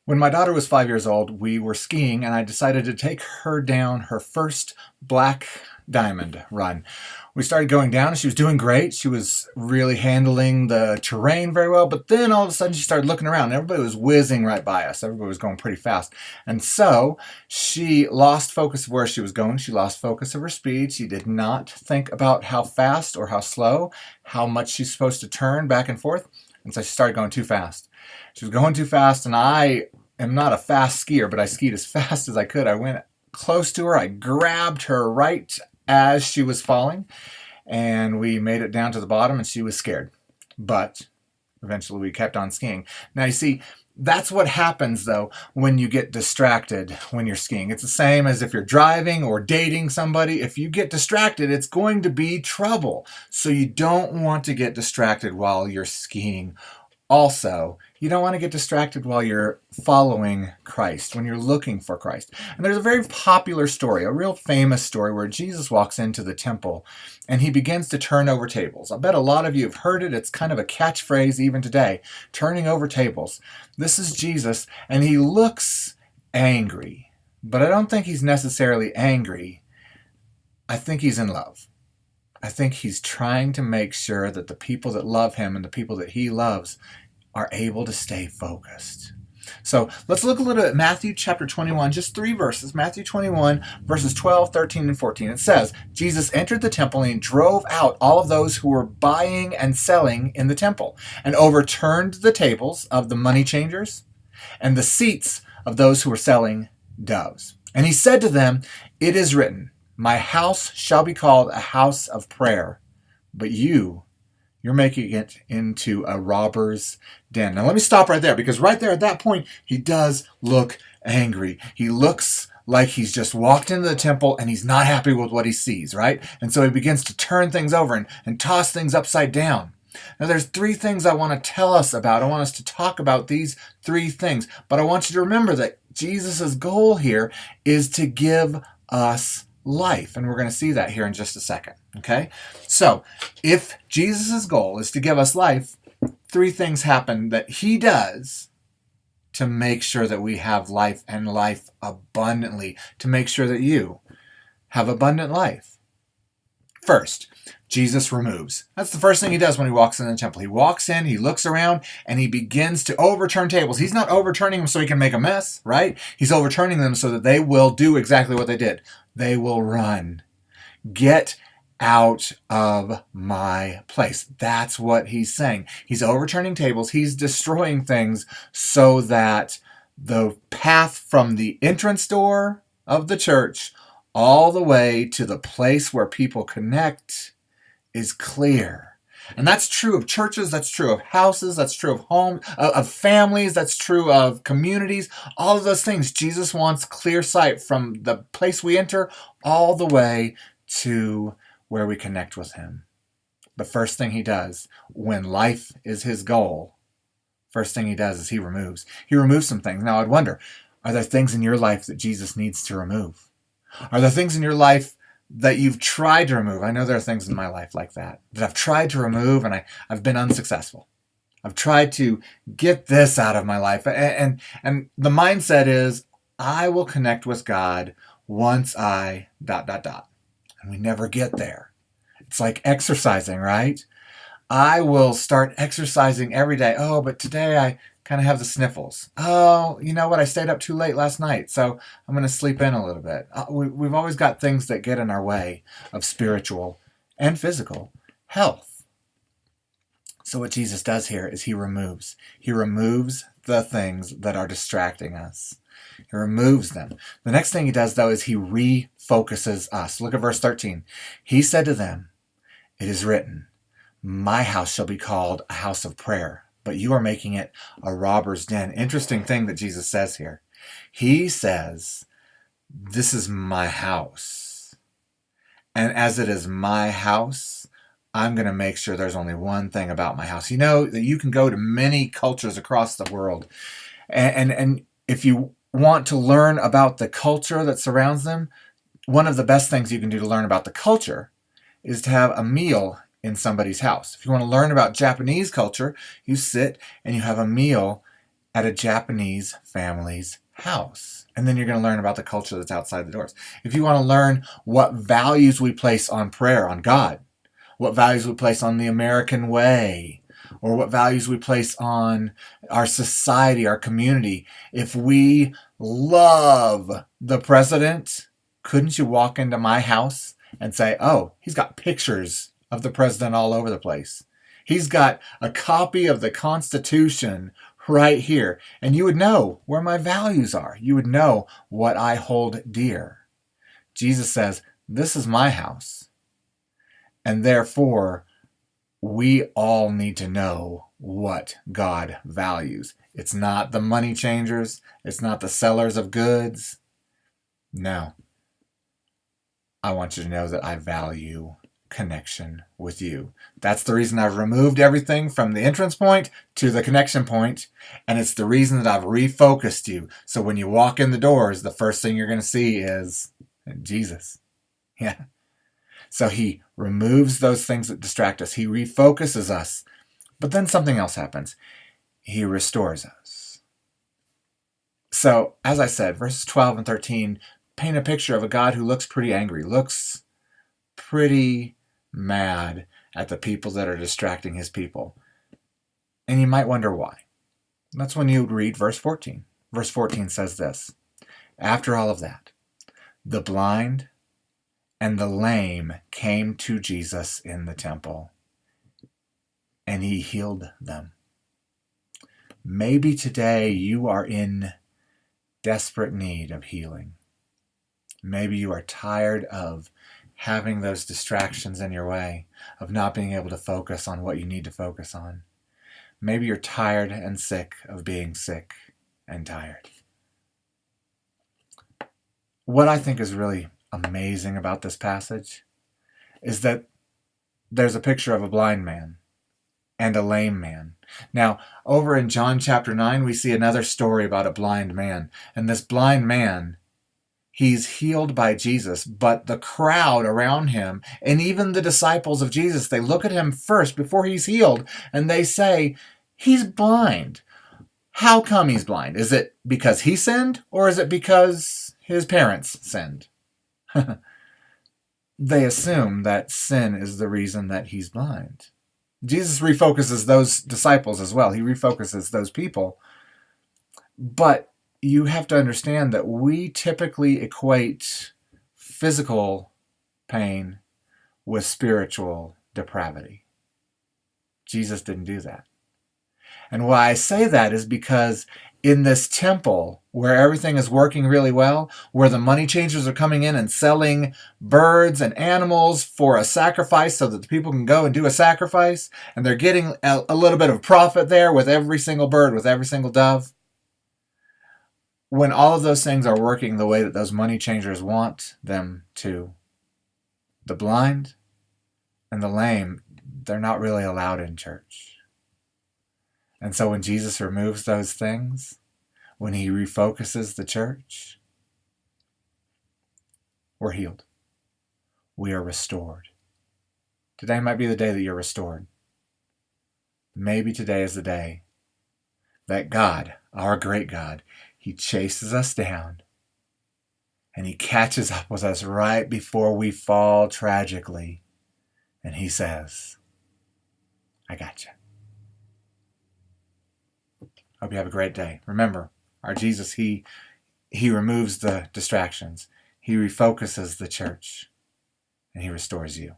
When my daughter was 5 years old, we were skiing and I decided to take her down her first black diamond run. We started going down and she was doing great. She was really handling the terrain very well, but then all of a sudden she started looking around. Everybody was whizzing right by us. Everybody was going pretty fast. And so she lost focus of where she was going. She lost focus of her speed. She did not think about how fast or how slow, how much she's supposed to turn back and forth. And so she started going too fast. She was going too fast, and I am not a fast skier, but I skied as fast as I could. I went close to her. I grabbed her right as she was falling, and we made it down to the bottom, and she was scared. But eventually we kept on skiing. Now, you see, that's what happens, though, when you get distracted when you're skiing. It's the same as if you're driving or dating somebody. If you get distracted, it's going to be trouble. So you don't want to get distracted while you're skiing. Also, you don't want to get distracted while you're following Christ, when you're looking for Christ. And there's a very popular story, a real famous story, where Jesus walks into the temple and he begins to turn over tables. I bet a lot of you have heard it. It's kind of a catchphrase even today, turning over tables. This is Jesus, and he looks angry. But I don't think he's necessarily angry. I think he's in love. I think he's trying to make sure that the people that love him and the people that he loves are able to stay focused. So let's look a little at Matthew chapter 21, just 3 verses. Matthew 21, verses 12, 13, and 14. It says, Jesus entered the temple and he drove out all of those who were buying and selling in the temple, and overturned the tables of the money changers and the seats of those who were selling doves. And he said to them, "It is written, my house shall be called a house of prayer, but you're making it into a robber's den." Now let me stop right there, because right there at that point, he does look angry. He looks like he's just walked into the temple and he's not happy with what he sees, right? And so he begins to turn things over and toss things upside down. Now there's 3 things I want to tell us about. I want us to talk about these 3 things. But I want you to remember that Jesus' goal here is to give us life. And we're going to see that here in just a second. Okay? So, if Jesus' goal is to give us life, 3 things happen that he does to make sure that we have life, and life abundantly, to make sure that you have abundant life. First, Jesus removes. That's the first thing he does when he walks in the temple. He walks in, he looks around, and he begins to overturn tables. He's not overturning them so he can make a mess, right? He's overturning them so that they will do exactly what they did. They will run. Get out of my place. That's what he's saying. He's overturning tables. He's destroying things so that the path from the entrance door of the church all the way to the place where people connect is clear. And that's true of churches, that's true of houses, that's true of homes, of families, that's true of communities, all of those things. Jesus wants clear sight from the place we enter all the way to where we connect with him. The first thing he does when life is his goal, first thing he does is he removes. He removes some things. Now I'd wonder, are there things in your life that Jesus needs to remove? Are there things in your life that you've tried to remove? I know there are things in my life like that I've tried to remove and I've been unsuccessful. I've tried to get this out of my life. And the mindset is, I will connect with God once I ... And we never get there. It's like exercising, right? I will start exercising every day. Oh, but today I kind of have the sniffles. Oh, you know what? I stayed up too late last night, so I'm going to sleep in a little bit. We've always got things that get in our way of spiritual and physical health. So what Jesus does here is he removes. He removes the things that are distracting us. He removes them. The next thing he does, though, is he refocuses us. Look at verse 13. He said to them, "It is written, my house shall be called a house of prayer, but you are making it a robber's den." Interesting thing that Jesus says here. He says, this is my house. And as it is my house, I'm going to make sure there's only one thing about my house. You know that you can go to many cultures across the world. And if you want to learn about the culture that surrounds them, one of the best things you can do to learn about the culture is to have a meal in somebody's house. If you want to learn about Japanese culture, you sit and you have a meal at a Japanese family's house. And then you're going to learn about the culture that's outside the doors. If you want to learn what values we place on prayer, on God, what values we place on the American way, or what values we place on our society, our community, if we love the president, couldn't you walk into my house and say, oh, he's got pictures of the president all over the place. He's got a copy of the Constitution right here. And you would know where my values are. You would know what I hold dear. Jesus says, this is my house. And therefore, we all need to know what God values. It's not the money changers. It's not the sellers of goods. No. I want you to know that I value connection with you. That's the reason I've removed everything from the entrance point to the connection point, and it's the reason that I've refocused you. So when you walk in the doors, the first thing you're going to see is Jesus. Yeah. So he removes those things that distract us. He refocuses us. But then something else happens. He restores us. So, as I said, verses 12 and 13 paint a picture of a God who looks pretty angry, looks pretty mad at the people that are distracting his people. And you might wonder why. That's when you would read verse 14. Verse 14 says this: after all of that, the blind and the lame came to Jesus in the temple, and he healed them. Maybe today you are in desperate need of healing. Maybe you are tired of having those distractions in your way, of not being able to focus on what you need to focus on. Maybe you're tired and sick of being sick and tired. What I think is really amazing about this passage is that there's a picture of a blind man and a lame man. Now, over in John chapter 9, we see another story about a blind man. And this blind man, he's healed by Jesus, but the crowd around him and even the disciples of Jesus, they look at him first before he's healed and they say, he's blind. How come he's blind? Is it because he sinned, or is it because his parents sinned? They assume that sin is the reason that he's blind. Jesus refocuses those disciples as well. He refocuses those people. But you have to understand that we typically equate physical pain with spiritual depravity. Jesus didn't do that. And why I say that is because in this temple where everything is working really well, where the money changers are coming in and selling birds and animals for a sacrifice so that the people can go and do a sacrifice, and they're getting a little bit of profit there with every single bird, with every single dove. When all of those things are working the way that those money changers want them to, the blind and the lame, they're not really allowed in church. And so when Jesus removes those things, when he refocuses the church, we're healed. We are restored. Today might be the day that you're restored. Maybe today is the day that God, our great God, he chases us down and he catches up with us right before we fall tragically. And he says, I got you. Hope you have a great day. Remember, our Jesus, he removes the distractions. He refocuses the church, and he restores you.